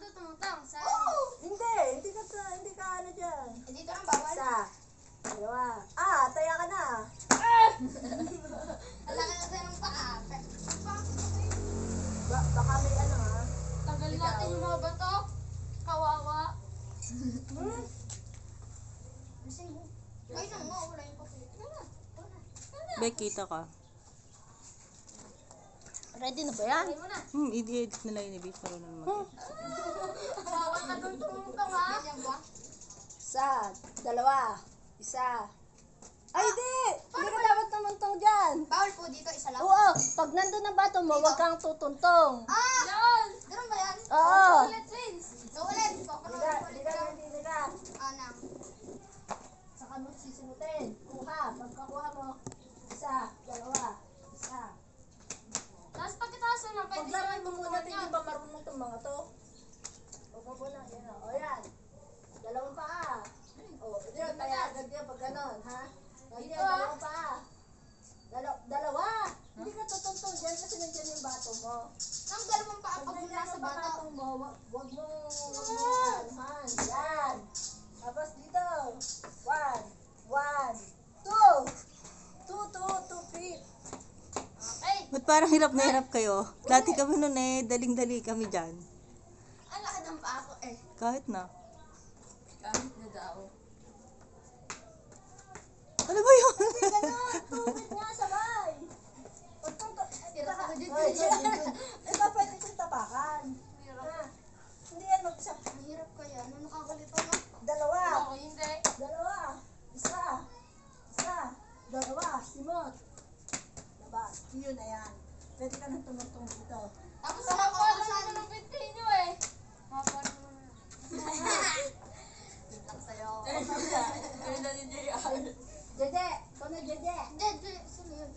doon tumutang. Sa... Hindi ka ano dyan. Dito lang bawal. Isa. Dalawa. Taya ka na. Alaki na tayo ng paa. Baka may ano ha. Tanggalin natin yung mga bato. Kawawa. Ay, nang mo. Wala yung papel. Be, kita ka. Ready na ba yan? Ay mo na. I-edit na lang yung ibig para naman mag Bawal na doon tumutang ha. Isa. Dalawa. Isa. Ay, hindi! Hindi ka dapat tumuntong dyan. Bawal po dito. Isa lang. Oo, pag nandun ang bato mo, huwag kang tutuntong. Yan! Ganun ba yan? Oo. Ulit, Vince. So, ulit. Papanoorin ko ulit yan. Hindi ka. Anang. Saka mo sisimutin. Kuha. Pagkakuha mo. Isa. Dalawa. Isa. Tapos pagkatapos na, pwede Paglaman mo muna, yan. hindi ba marunong itong mga to? Huwag mo muna. Yan o. O yan. Dalawang paa. O, yun. Kaya agad yan pag ganon, ha? O, yan. Dalawang paa. Dalawa. Hindi ka tutuntong dyan kasi nandiyan yung bato mo. Tanggal mong paa pag Pag mula sa bato. batong mo, wag mo alhan. Yan. Tapos dito. One. Two feet. Okay. Ba't parang hirap na hirap kayo? Dati kami nun daling-dali kami dyan. Ang laki ng paa ko eh. Kahit na. Kahit na daw. Ano ba yun? Ganon. 2 feet nga sabay. Hirap ako dyan. Ito pwede kong tapakan. Ha? Hindi yan mag-isa. Mahirap kaya. Ano nakakalito na? Dalawa. Ako hindi. Dalawa. Isa. Dalawa. Simot. Labas. Yun na yan. Pwede ka nang tumutong dito. Tapos nakapala naman ng pinti nyo eh. Mapala mo na. Good luck sa'yo. Ayun na ni JR. Dede. Ikaw na, Dede. Dede. Sino yun?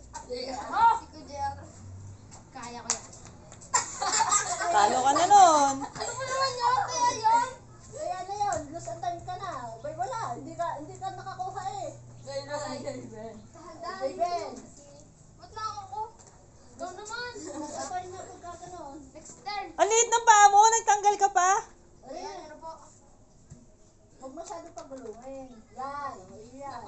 Oh! Si Kuya. Kaya ko yan. Talo ka na nun. Ano ba naman yun? Kaya yun? Kaya na yun. Lose and time ka na. Bay, wala. Hindi ka nakakuha eh. Dahan-dahan. Jayben. Ba't na ako? Ikaw naman. Kapay na pagka ganon. Next turn. Ang liit ng paa mo, nagtanggal ka pa. Ayan, ano po? Huwag masyado pagulungin. Yan. Yan.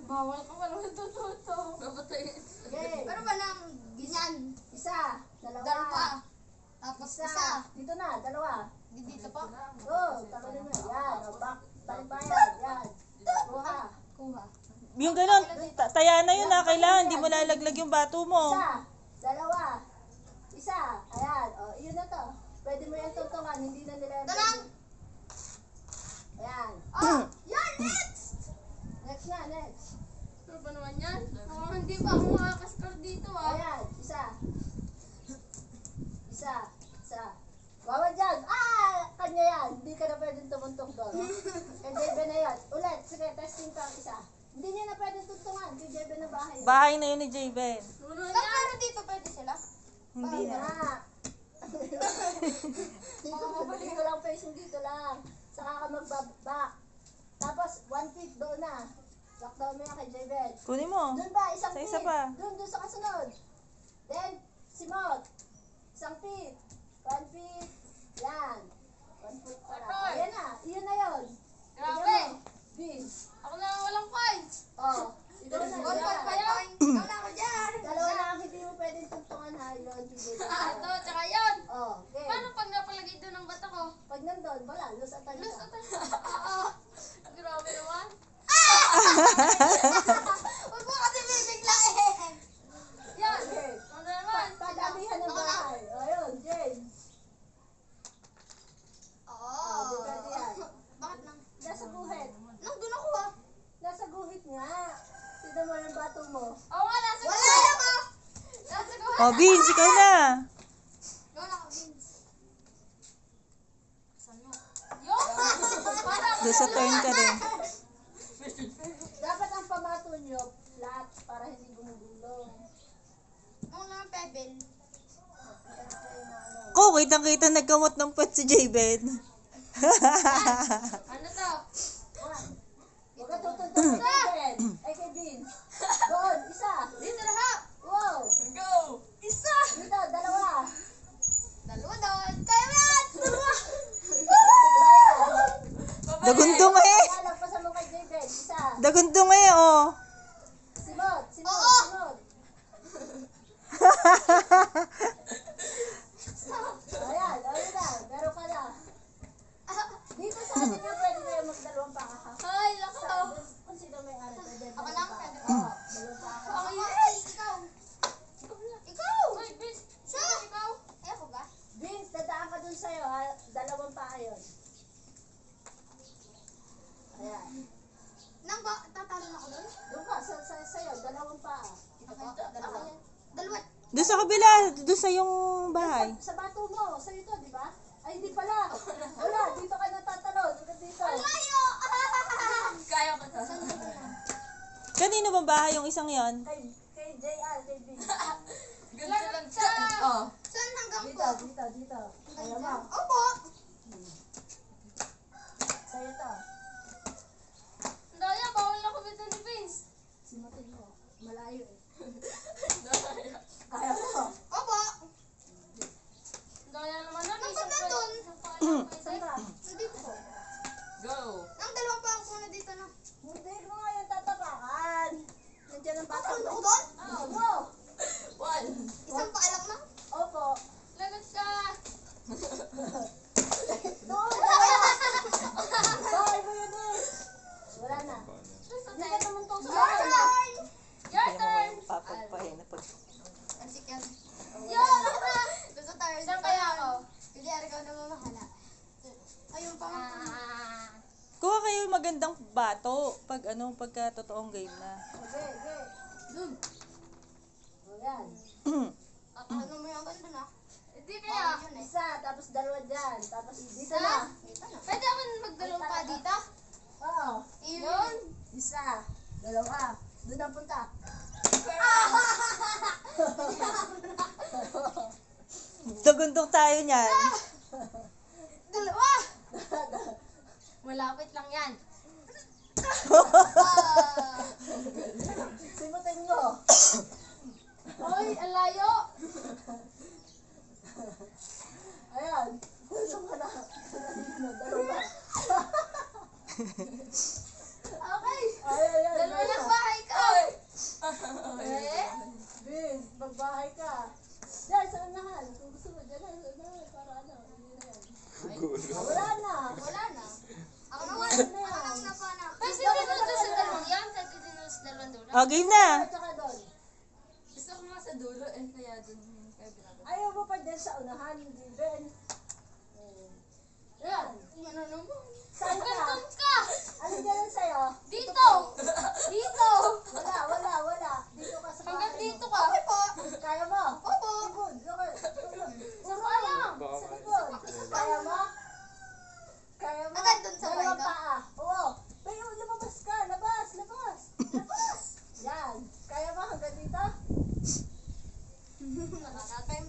Bawal ka pa naman tututo. Babatayin. Okay. Pero ba nang ganyan? Isa. Dalawa. Dalawa. Tapos isa. Dito na. Dalawa. Dito pa. Talo na. Yan. O, bayan. Yan. Kuha. Kuha. Yung gano'n, taya na yun kailangan, hindi mo lalaglag yung bato mo. Isa. Dalawa. Isa. Ayan. O, yun na to. Pwede mo yan tuntungan. Hindi na nila. Talang! Ayan. Yan! Next! Next na. Next. Ano ba naman yan? Hindi pa ako makakascore dito Ayan. Isa. Bawal dyan. Kanya yan. Hindi ka na pwedeng tumuntok doon. Kay Jebe na yan. Ulit. Sige, testing pa ang isa. Hindi niya na pwedeng tuntungan. Kay Jebe na bahay. Bahay na yun ni Jayben. Pero dito pwede sila? Hindi na. Dito lang facing dito lang. Saka ka mag-back. Tapos 1 feet doon na. Lockdown mo yan kay Jebe. Kunin mo. Doon ba? Isang Sa feet. isa pa. Doon sa kasunod. Then, simot. Isang feet. 1 feet. Yan. 1 foot pa lang. Ayan na. Iyon na yun. Grabe! Vince. Ako na walang points! Oh. Ikaw na. One Yan. point pa yun! Ikaw na ako dyan! Dalawa na ang hindi mo pwedeng tuntungan ha. Yun. Ito, tsaka yun! Oh. Okay. Paano pag napalagay doon ang bata ko? Pag nandun, wala. Lose at time Lus, ka. ito. Grabe naman. Huwag mo kasi bibiglain! Yan! Okay. Ano naman? Padamihan ng bahay. Ayun, James. Oo. Depende yan. Bakit nang? Nasa guhit. Nang doon ako ah. Nasa guhit nga. Tignan mo yung bato mo. Oo nga, nasa wala ako! Nasa ko. Oh, Vince, ikaw na. Wala ako, Vince. Saan mo? Yun! Para ako Doon sa turn ka rin. Dapat ang pamato nyo flat para hindi gumugulong. Ang naman pebble. Ko, kitang-kita nagkamot ng puwet si Jayben. Ano to? Huwag ka tutuntungan kay Ben. Ay, kay Vince. Doon, isa. Dito lahat! Wow. Go! Isa! Dito, dalawa. Dalawa doon! Kaya mo yan! Dalawa! Dagundong eh. Kaya lagpasan mo kay David. Isa. Dagundong eh, oh. Simot. Oo. Simot. Ayan na. Meron ka na. Dito sa atin nga pwede kayo magdalawang paa. Ha? Ay, lako. Kung sino may ari, pwede. Ako lang, dalawang paa. pwede. Oo, dalawang paa. Ako yan. Ikaw. Ikaw. Ay, bis. Siya. Ikaw. Eh, ako ba? Vince, dadaan ka dun sa'yo ha. Dalawang paa yun. Ayan. Nang ba, tatalo na ako doon? Doon ka, sa'yo, dalawang paa. Ako yan. Dalawa. Doon sa kabila, doon sa yung bahay. Sa bato mo, sa'yo to, di ba? Ay, hindi pala. Wala, dito ka natatalo. Dito. Layo! Kaya ko to. Kanino ba bahay yung isang yon? Kay JR, kay Vince. Ganito lang siya. Oh. Saan hanggang po? Dito. Ayaw mo. Opo. Sa'yo to. Daya, bawal na kami ni Vince. Simutin mo. Malayo eh. Ayaw mo. Opo. Daya naman na. Isang pa doon. Saan ka? Nandito po. Go! Ang dalawang pa ako na dito na. Hindi mo nga yung tatapakan. Nandiyan ang bata. Ako doon? Opo. One! Isang pa lang na. Opo. Lagot ka. Doon, dalawa. Bahay mo yun eh. Wala na. Hindi ka naman to sa Your akin. turn. Your turn. Papagpahin na pag... Asik yan. Yan! Gusto tayo. Saan kaya ako? Hindi, ikaw na mamahala. Ayun pa. Kuha kayo magandang bato pag pagka totoong game na. Okay. Doon. O yan. Ano mo yung ganda na? Hindi kaya. Isa, tapos dalawa dyan. Tapos dito Isa? na. Pwede ako magdalawang pa dito? Oo. Yun. Isa. Dalawa. Doon ang punta. Dagundong tayo niyan. Dalawa. Malapit lang yan. Simutin mo. Hoy, alayo. Ayan. Doon ka na. Dalawa. Okay. Ayan. Dalawa ng bahay ko. Eh? Vince, magbahay ka. Diyan, sa unahan. Kung gusto mo, diyan na. Para ano. Hindi na yan. Wala na. Wala na. Ako naman. Ano na Ako yan? nang napana. Pwede din doon sa dalawang yan. Pwede din doon sa dalawang dulo. O, game na. At saka doon. Gusto ko nga sa dulo eh, kaya dun yung kaya binabasa. Ayaw mo pa dyan sa unahan. Hindi, Ben. Ayan. Yan na naman. Saan ka? Gandun ka. Ano dyan sa'yo? Dito. Dito. Wala. Dito ka sa bahay Hanggang mo. dito ka. Okay po. Kaya mo? Opo. Likod. Sa kaya. Sa likod. Kaya mo? Kaya mo? Agad dun sa bahay Dalawang ka? paa. Oo. Pero lumabas ka. Labas. Yan. Kaya mo hanggang dito? Nakaka-time.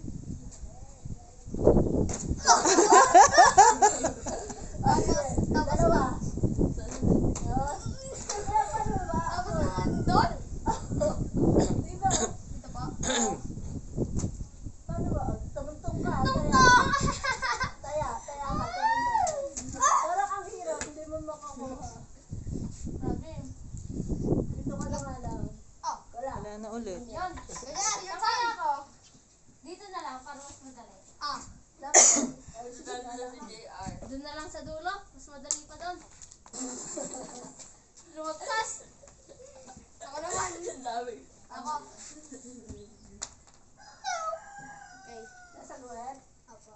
Dalawa. Paano ba? Tapos naman doon. Dito. Dito po. Paano ba? Tumutong ka. Tungtong. Taya ka. Tumutong. Parang ang hirap. Hindi mo makakuha. Grabe. Dito ka na nga lang. Oh. Wala. Wala na ulit. Yun. Ganyan. Yung kaya ko. Dito na lang para mas madali. Ah. Dapat. Ay, sige Lalo na na lang. si JR. Doon na lang sa dulo. Mas madali pa doon. Lumagpas. Ako naman. Ang dami. Ako. Okay. Nasa guwet? Apo.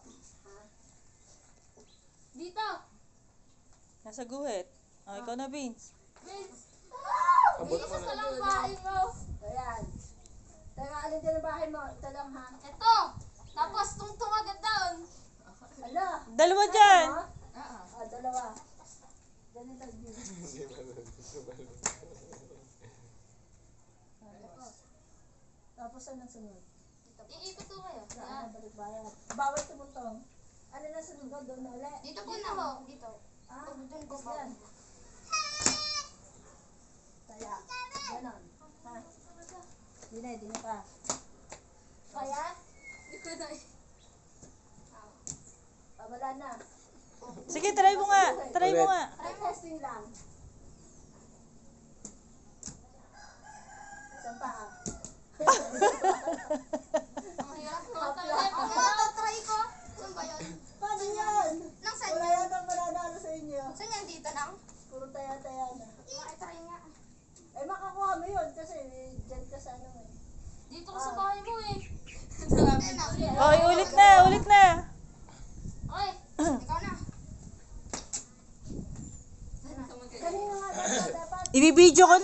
Dito. Nasa guhit. O, ikaw na, Vince. Vince. Bilis sa lang bahay mo. Ayan. Teka, alin din ang bahay mo? Ito lang ha. Ito. Tapos tungtong agad doon. Ano? Dalawa dyan. Ah, dalawa. Ganito. Tapos ano sunod? Iikot ko kayo. Saan Yan. na balik bayan? Bawal tumutong. Ano na sunod? Doon na ulit. Dito po na ho. Dito. Ah, Doon po tapos yan. Kaya, ganon. Ha? Dine ka. Kaya? Hindi ko na Wala na. Sige, try mo nga. Try mo nga. Testing lang. Isang paa. Ang hirap ko. Try ko. Saan ba yun? Paano yan? Nang saan Wala yan? yata mananalo sa inyo. Saan yan? Dito lang? Puro taya-taya na. Try nga. Eh, makakuha mo yun kasi dyan ka sa ano eh. Dito ka sa bahay mo eh. Hindi na. Oy, ulit na, ulit na. Ay! Ikaw na. Kanina nga dapat. Ibibidyo ko na.